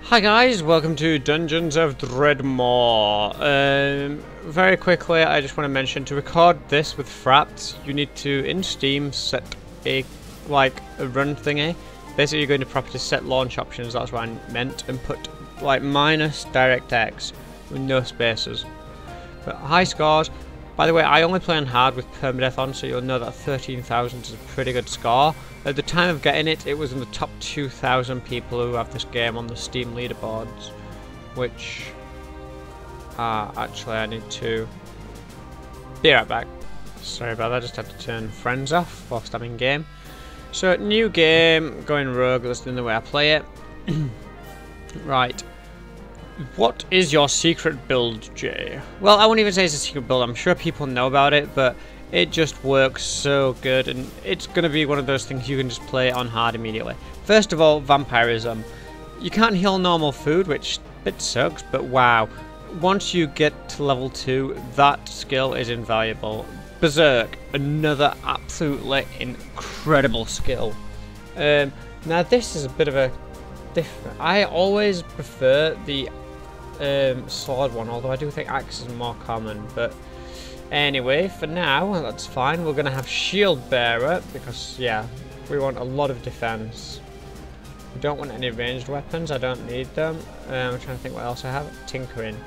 Hi guys, welcome to Dungeons of Dredmor. Very quickly, I just want to mention, to record this with Fraps, you need to, in Steam, set a run thingy. Basically, you're going to properties, set launch options, that's what I meant, and put like minus DirectX with no spaces. But high scores. By the way, I only play on hard with permadeath on, so you'll know that 13,000 is a pretty good score. At the time of getting it, it was in the top 2,000 people who have this game on the Steam leaderboards. Which... actually I need to... be right back. Sorry about that, I just had to turn friends off whilst I'm in game. So, new game, going rogue, that's the way I play it. Right. What is your secret build, Jay? Well, I won't even say it's a secret build. I'm sure people know about it, but it just works so good, and it's going to be one of those things you can just play on hard immediately. First of all, vampirism. You can't heal normal food, which a bit sucks, but wow. Once you get to level 2, that skill is invaluable. Berserk, another absolutely incredible skill. Now this is a bit of a different... I always prefer the sword one, although I do think axe is more common, but anyway, for now that's fine. We're gonna have shield bearer because yeah, we want a lot of defense. We don't want any ranged weapons, I don't need them. I'm trying to think what else I have. Tinkering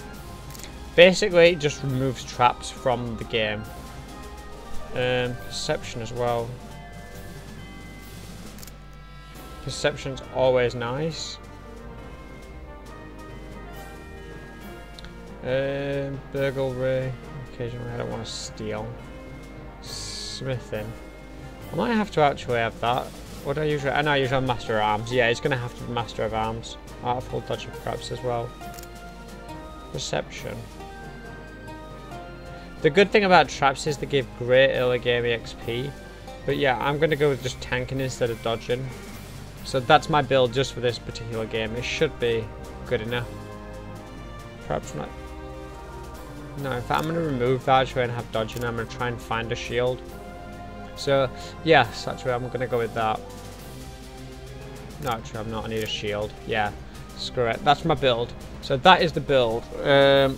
basically just removes traps from the game. Perception as well. Perception's always nice. Burglary. Occasionally I don't want to steal. Smithing. I might have to actually have that. What do I usually... I know I usually have Master of Arms. Yeah, it's going to have to be Master of Arms. Artful Dodge of Crabs as well. Perception. The good thing about traps is they give great early game EXP. But yeah, I'm going to go with just tanking instead of dodging. So that's my build just for this particular game. It should be good enough. Perhaps not. No, in fact, I'm going to remove that actually and have dodging. I'm going to try and find a shield. So, yes, actually, I'm going to go with that. No, actually, I'm not. I need a shield. Yeah, screw it. That's my build. So that is the build. And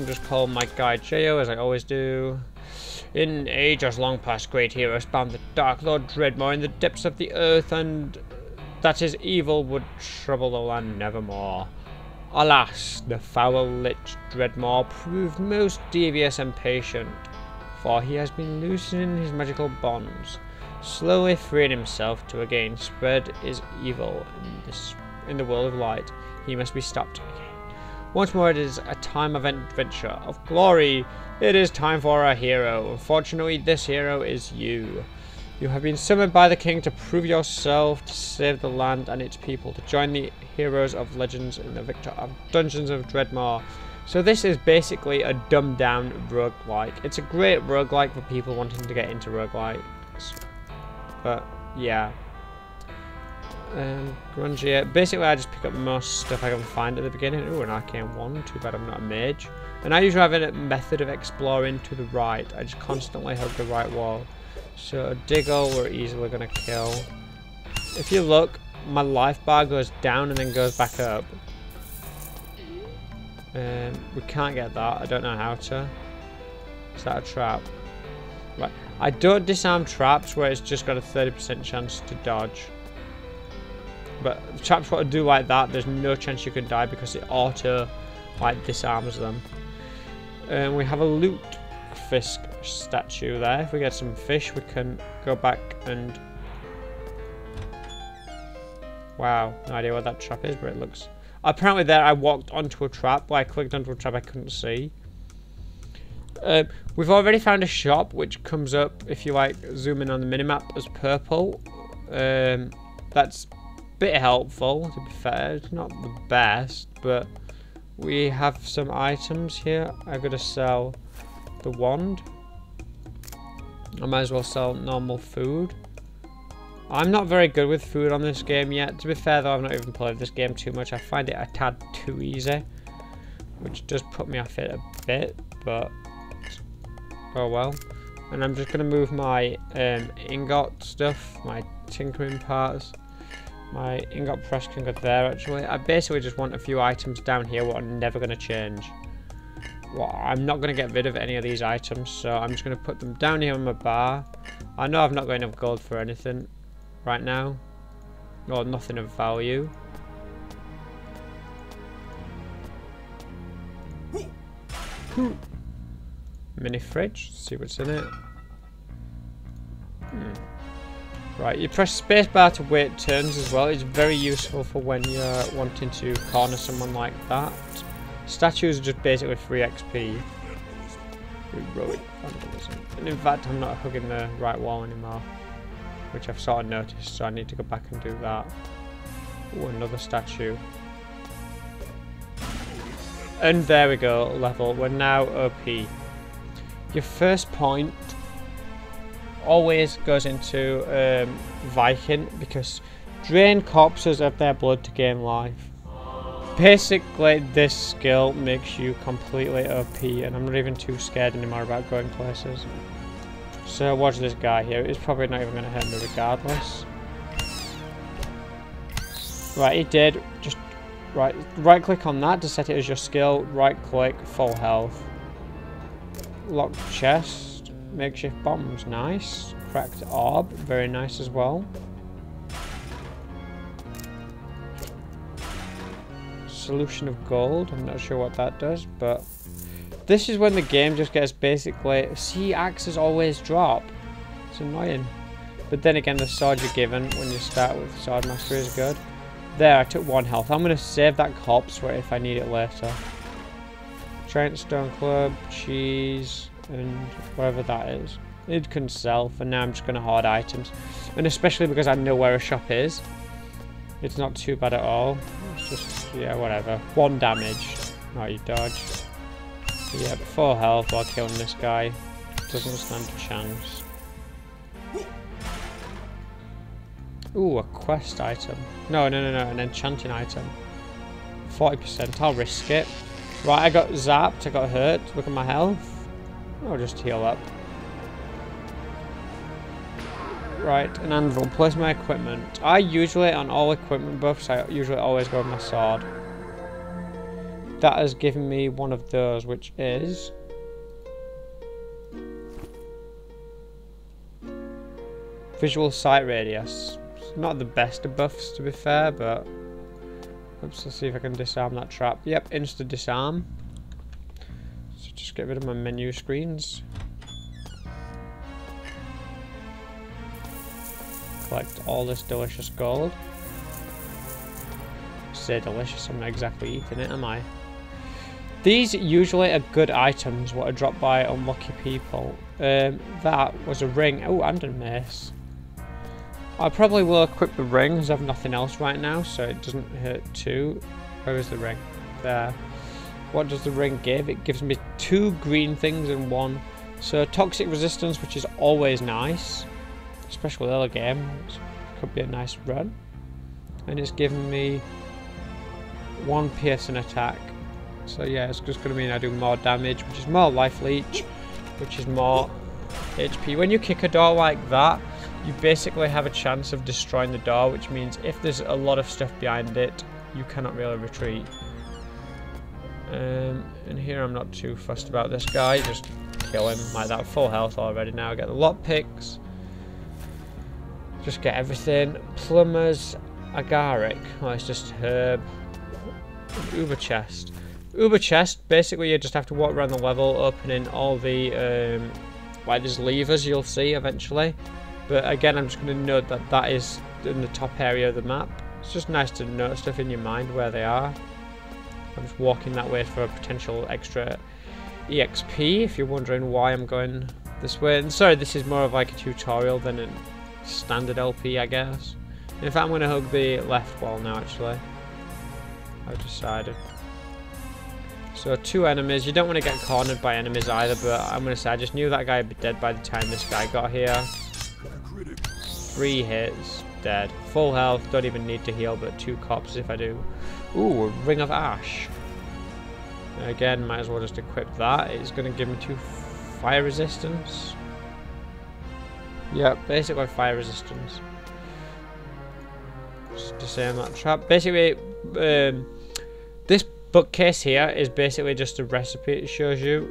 just call my guy Jo, as I always do. In ages long past, great heroes bound the Dark Lord Dredmor in the depths of the earth, and that his evil would trouble the land nevermore. Alas, the foul-lit Dredmor proved most devious and patient, for he has been loosening his magical bonds, slowly freeing himself to again spread his evil in the world of light. He must be stopped again. Once more, it is a time of adventure, of glory. It is time for a hero. Unfortunately, this hero is you. You have been summoned by the king to prove yourself, to save the land and its people, to join the heroes of legends in the victor of Dungeons of Dredmor. So this is basically a dumbed down roguelike. It's a great roguelike for people wanting to get into roguelikes. But yeah. Grungier. Basically I just pick up most stuff I can find at the beginning. Ooh, an arcane wand. Too bad I'm not a mage. And I usually have a method of exploring to the right. I just constantly hug the right wall. So a diggle we're easily going to kill. If you look, my life bar goes down and then goes back up. We can't get that. I don't know how to. Is that a trap? Right. I don't disarm traps where it's just got a 30% chance to dodge. But traps what I do like that, there's no chance you can die because it auto disarms them. We have a loot fisk statue there. If we get some fish, we can go back and... Wow, no idea what that trap is, but it looks... Apparently there I walked onto a trap. Well, I clicked onto a trap I couldn't see. We've already found a shop which comes up if you zoom in on the minimap as purple. That's a bit helpful, to be fair. It's not the best, but we have some items here. I'm going to sell the wand. I might as well sell normal food. I'm not very good with food on this game yet. To be fair though, I've not even played this game too much. I find it a tad too easy, which does put me off it a bit, but oh well. And I'm just going to move my ingot stuff, my tinkering parts, My ingot press can go there, actually. I basically just want a few items down here what are never going to change. Well, I'm not going to get rid of any of these items, so I'm just going to put them down here on my bar. I know I've not got enough gold for anything right now. Or nothing of value. Mini fridge, let's see what's in it. Right, you press spacebar to wait turns as well. It's very useful for when you're wanting to corner someone like that. Statues are just basically free XP. Heroic vandalism. And in fact, I'm not hugging the right wall anymore, which I've sort of noticed, so I need to go back and do that. Oh, another statue. And there we go, level. We're now OP. Your first point always goes into Viking, because drain corpses of their blood to gain life. Basically, this skill makes you completely OP, and I'm not even too scared anymore about going places. So watch this guy here. He's probably not even going to hurt me regardless. Right, he did. Just right click on that to set it as your skill. Right click, full health. Locked chest. Makeshift bombs, nice. Cracked orb, very nice as well. Solution of gold, I'm not sure what that does, but this is when the game just gets basically, see, axes always drop. It's annoying. But then again, the sword you're given when you start with sword mastery is good. There, I took 1 health. I'm going to save that corpse for if I need it later. Giant stone club, cheese, and whatever that is. It can sell. For now, I'm just going to hoard items. And especially because I know where a shop is. It's not too bad at all. It's just, yeah, whatever. 1 damage. Oh, you dodged. Yep, 4 health while killing this guy. Doesn't stand a chance. Ooh, a quest item. No, an enchanting item. 40%, I'll risk it. Right, I got zapped, I got hurt. Look at my health. I'll just heal up. Right, an anvil. Place my equipment. I usually, on all equipment buffs, I usually always go with my sword. That has given me one of those, which is... visual sight radius. It's not the best of buffs, to be fair, but... oops, let's see if I can disarm that trap. Yep, insta disarm. So just get rid of my menu screens. Collect all this delicious gold. Say delicious, I'm not exactly eating it, am I? These usually are good items what are dropped by unlucky people. That was a ring. Oh, and a mace. I probably will equip the ring as I have nothing else right now, so it doesn't hurt too. Where is the ring? There. What does the ring give? It gives me 2 green things and 1. So toxic resistance, which is always nice. Especially early game. Could be a nice run. And it's giving me 1 piercing attack. So yeah, it's just going to mean I do more damage, which is more life leech, which is more HP. When you kick a door like that, you basically have a chance of destroying the door, which means if there's a lot of stuff behind it, you cannot really retreat. And here I'm not too fussed about this guy, just kill him like that. Full health already now. I get the lockpicks. Just get everything. Plumber's agaric. Oh, it's just herb. Uber chest. Uber chest, basically you just have to walk around the level opening all the like there's levers you'll see eventually. But again, I'm just going to note that that is in the top area of the map. It's just nice to note stuff in your mind where they are. I'm just walking that way for a potential extra EXP if you're wondering why I'm going this way. And sorry, this is more of like a tutorial than a standard LP, I guess. In fact, I'm going to hug the left wall now actually. I've decided. So 2 enemies. You don't want to get cornered by enemies either, but I'm going to say I just knew that guy would be dead by the time this guy got here. 3 hits, dead. Full health, don't even need to heal, but 2 corpses if I do. Ooh, a ring of ash. Again, might as well just equip that. It's going to give me 2 fire resistance. Yep, basically fire resistance. Just disable that trap. Basically, this bookcase here is basically just a recipe. It shows you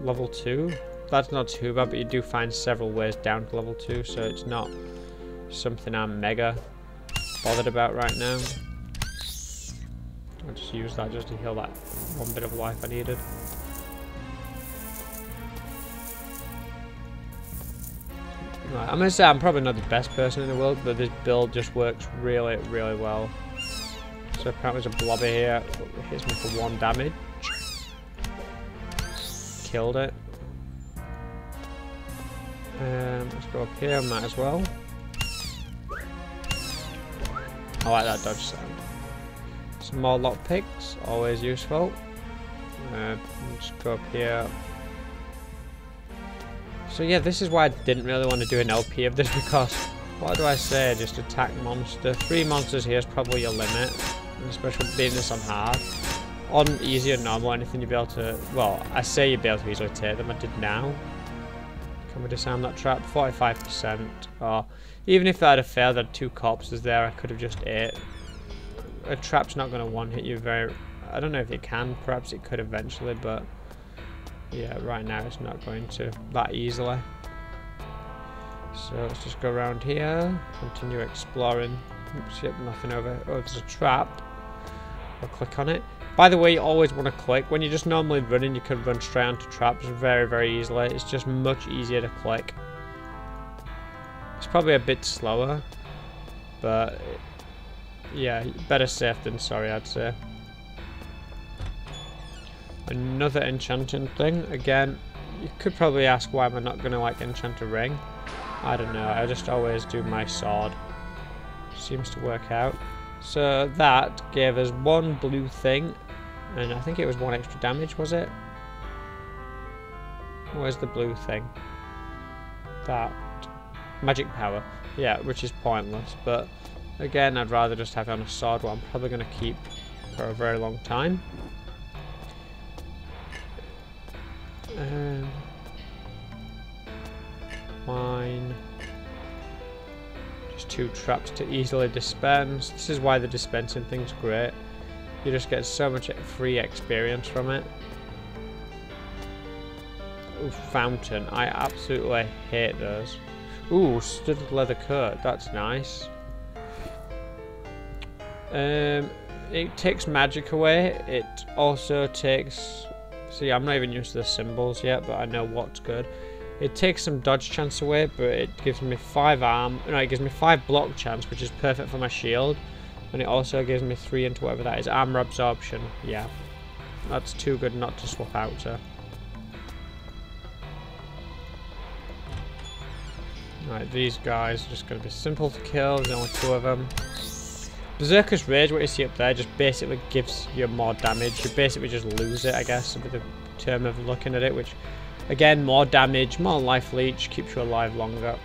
level 2. That's not too bad, but you do find several ways down to level 2, so it's not something I'm mega bothered about right now. I'll just use that just to heal that one bit of life I needed. Right, I'm gonna say I'm probably not the best person in the world, but this build just works really, really well. So apparently there's a blobber here. It hits me for 1 damage. Killed it. Let's go up here, might as well. I like that dodge sound. Some more lockpicks, always useful. Just go up here. So yeah, this is why I didn't really want to do an LP of this, because, what do I say, just attack monster. 3 monsters here is probably your limit, especially being this on hard. On easy or normal, anything you'd be able to, well, I say you'd be able to easily take them, I did now. Can we disarm that trap? 45%. Or, even if that had failed, I had 2 corpses there, I could have just ate. A trap's not going to one-hit you very, I don't know if it can, perhaps it could eventually, but yeah, right now it's not going to that easily. So let's just go around here, continue exploring. Oops, yep, nothing over. Oh, there's a trap. I'll click on it. By the way, you always want to click. When you're just normally running, you can run straight onto traps very, very easily. It's just much easier to click. It's probably a bit slower, but yeah, better safe than sorry, I'd say. Another enchanting thing. Again, you could probably ask why am I not going to like enchant a ring. I don't know, I just always do my sword. Seems to work out. So that gave us 1 blue thing, and I think it was 1 extra damage, was it? Where's the blue thing? That. Magic power. Yeah, which is pointless, but again, I'd rather just have it on a sword, what I'm probably going to keep for a very long time. Wine. Just 2 traps to easily dispense. This is why the dispensing thing's great. You just get so much free experience from it. Ooh, fountain. I absolutely hate those. Ooh, studded leather coat. That's nice. It takes magic away. It also takes... See, I'm not even used to the symbols yet, but I know what's good. It takes some dodge chance away, but it gives me 5 arm... No, it gives me 5 block chance, which is perfect for my shield. And it also gives me 3 into whatever that is. Armor absorption. Yeah. That's too good not to swap out to. Right, these guys are just going to be simple to kill. There's only 2 of them. Berserker's Rage, what you see up there, just basically gives you more damage. You basically just lose it, I guess, with the term of looking at it, which, again, more damage, more life leech, keeps you alive longer.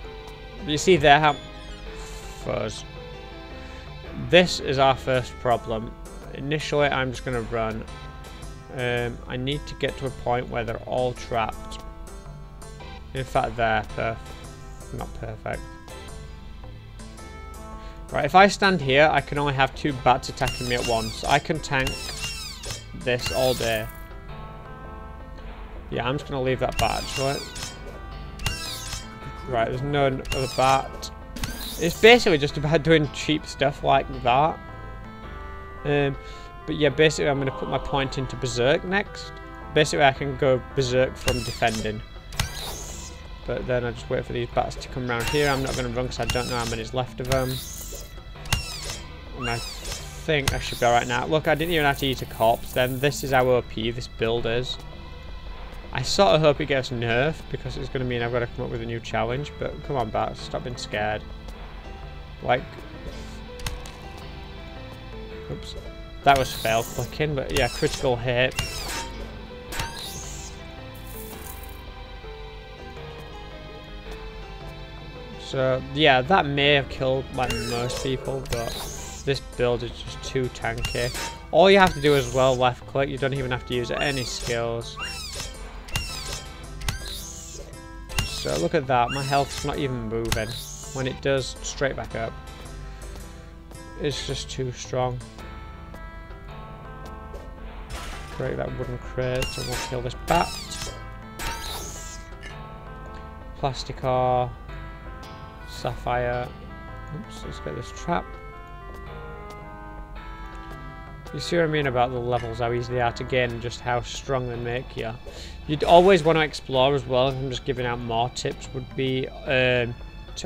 But you see there how... Fuzz. This is our first problem. Initially, I'm just going to run. I need to get to a point where they're all trapped. In fact, they're not perfect. Right, if I stand here, I can only have 2 bats attacking me at once. I can tank this all day. Yeah, I'm just going to leave that bat, actually. Right, there's no other bat. It's basically just about doing cheap stuff like that. But yeah, basically I'm going to put my point into Berserk next. Basically I can go Berserk from defending. But then I just wait for these bats to come around here. I'm not going to run because I don't know how many's left of them. And I think I should be alright now. Look, I didn't even have to eat a corpse then. This is how OP this build is. I sort of hope it gets nerfed because it's going to mean I've got to come up with a new challenge. But come on, bats, stop being scared. Like... Oops. That was fail clicking, but yeah, critical hit. So, yeah, that may have killed like most people, but this build is just too tanky. All you have to do is well left click, you don't even have to use any skills. So look at that, my health's not even moving. when it does, straight back up. It's just too strong. Break that wooden crate and we'll kill this bat. Plastic ore. Sapphire. Oops, let's get this trap. You see what I mean about the levels, how easy they are to gain and just how strong they make you. You'd always want to explore as well, if I'm just giving out more tips, would be to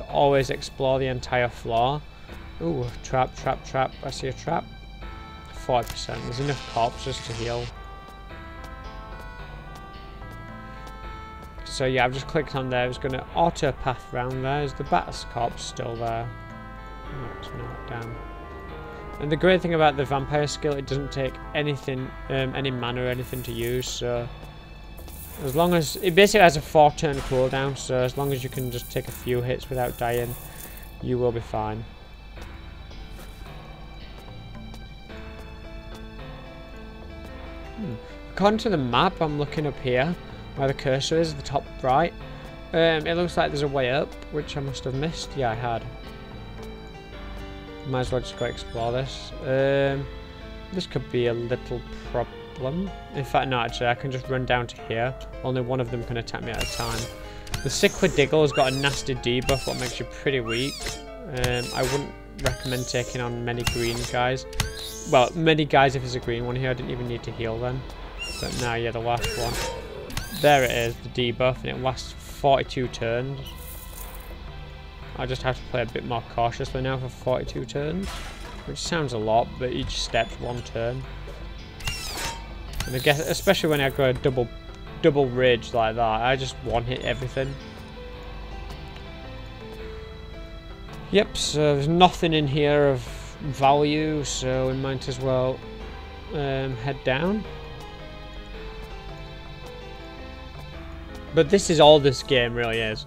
always explore the entire floor. Ooh, trap, trap, trap. I see a trap. 40%. There's enough corpses to heal. So yeah, I've just clicked on there. It's going to auto path round there. Is the bat's corpse still there? No, it's not. Damn. And the great thing about the vampire skill, it doesn't take anything, any mana or anything to use. So as long as it basically has a 4-turn cooldown, so as long as you can just take a few hits without dying, you will be fine. According to the map, I'm looking up here where the cursor is, the top right. It looks like there's a way up, which I must have missed. Yeah, I had. Might as well just go explore this. This could be a little problem. In fact, no, actually, I can just run down to here. Only one of them can attack me at a time. The Cichlid Diggle has got a nasty debuff, what makes you pretty weak. I wouldn't recommend taking on many green guys. Well, many guys if there's a green one here. I didn't even need to heal then. But now, yeah, the last one. There it is, the debuff, and it lasts 42 turns. I just have to play a bit more cautiously now for 42 turns, which sounds a lot, but each step's 1 turn. And I guess, especially when I go double rage like that, I just one-hit everything. Yep, so there's nothing in here of value, so we might as well head down. But this is all this game really is.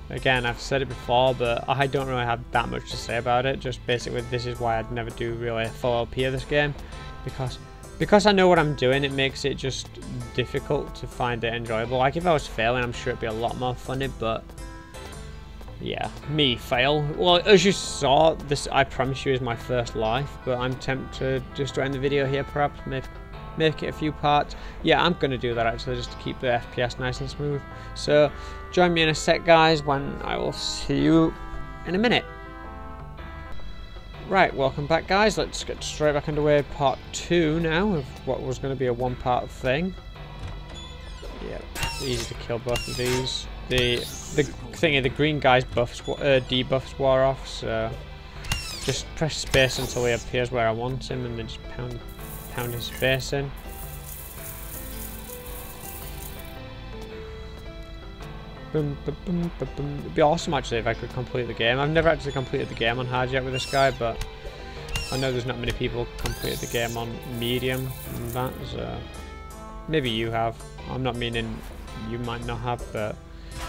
Again, I've said it before, but I don't really have that much to say about it. Just basically, this is why I'd never do really a full LP of this game. Because I know what I'm doing, it makes it just difficult to find it enjoyable. Like, if I was failing, I'm sure it'd be a lot more funny, but yeah, me fail. Well, as you saw, this, I promise you, is my first life, but I'm tempted just to end the video here, perhaps, make it a few parts. Yeah, I'm going to do that actually, just to keep the FPS nice and smooth. So, join me in a sec, guys, when I will see you in a minute. Right, welcome back, guys. Let's get straight back underway. Part 2 now of what was going to be a 1-part thing. Yeah, easy to kill both of these. The thingy, the green guy's debuffs wore off, so just press space until he appears where I want him, and then just pound his face in. Boom, boom, boom, boom, boom. It'd be awesome actually if I could complete the game. I've never actually completed the game on hard yet with this guy, but I know there's not many people completed the game on medium and that, so maybe you have. I'm not meaning you might not have, but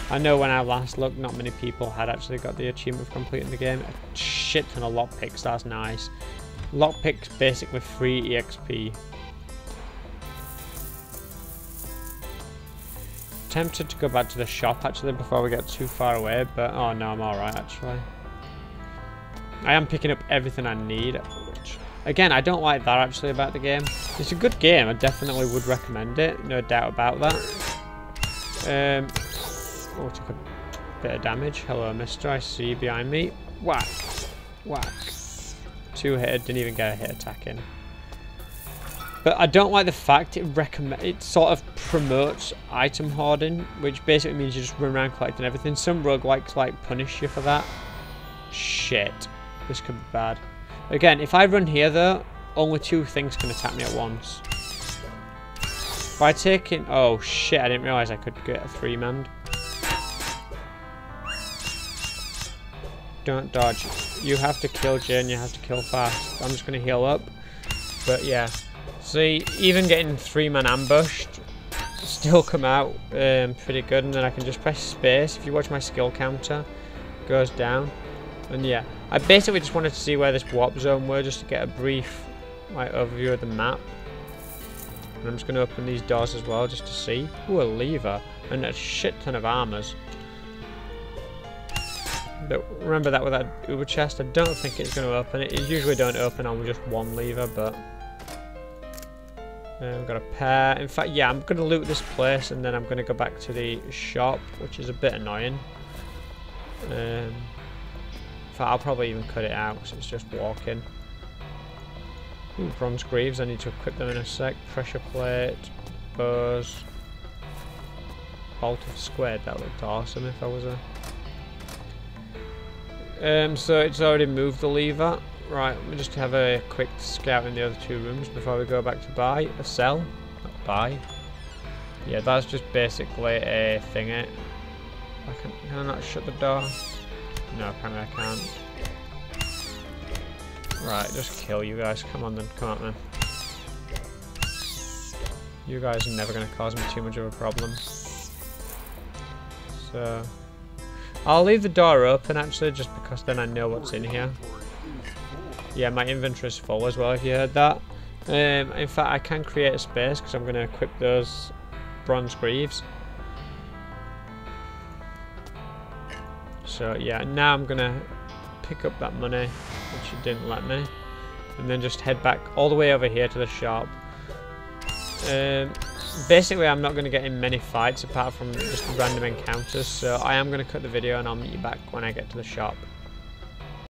I know when I last looked, not many people had actually got the achievement of completing the game. A shit ton of lockpicks, that's nice. Lockpicks basically free EXP. Tempted to go back to the shop actually before we get too far away, but oh no, I'm alright actually. I am picking up everything I need, which again, I don't like that actually about the game. It's a good game, I definitely would recommend it, no doubt about that. Oh, took a bit of damage. Hello mister, I see you behind me. Whack, whack. 2 hit, didn't even get a hit attack in. But I don't like the fact it sort of promotes item hoarding, which basically means you just run around collecting everything. Some roguelikes like punish you for that. Shit. This could be bad. Again, if I run here though, only 2 things can attack me at once. By taking... Oh shit, I didn't realise I could get a 3-man. Don't dodge. You have to kill Jane, you have to kill fast. I'm just going to heal up. But yeah. See, even getting 3-man ambushed still come out pretty good, and then I can just press space. If you watch my skill counter, it goes down. And yeah, I basically just wanted to see where this warp zone were, just to get a brief overview of the map. And I'm just going to open these doors as well, just to see. Ooh, a lever, and a shit ton of armors. But remember that with that Uber chest, I don't think it's going to open it. It usually don't open on just one lever, but... we've got a pair. In fact, yeah, I'm going to loot this place and then I'm going to go back to the shop, which is a bit annoying. In fact, I'll probably even cut it out because it's just walking. Ooh, bronze greaves. I need to equip them in a sec. Pressure plate, bows, bolt of squared. That looked awesome if I was a... so it's already moved the lever. Right, let me just have a quick scout in the other two rooms before we go back to buy. Sell? Not buy. Yeah, that's just basically a thingy. Can I not shut the door? No, apparently I can't. Right, just kill you guys. Come on then, come on then. You guys are never going to cause me too much of a problem. So... I'll leave the door open actually, just because then I know what's in here. Yeah, my inventory's full as well, if you heard that. In fact, I can create a space because I'm going to equip those bronze greaves. So yeah, now I'm going to pick up that money, which it didn't let me. And then just head back all the way over here to the shop. Basically, I'm not going to get in many fights apart from just random encounters. So I am going to cut the video and I'll meet you back when I get to the shop.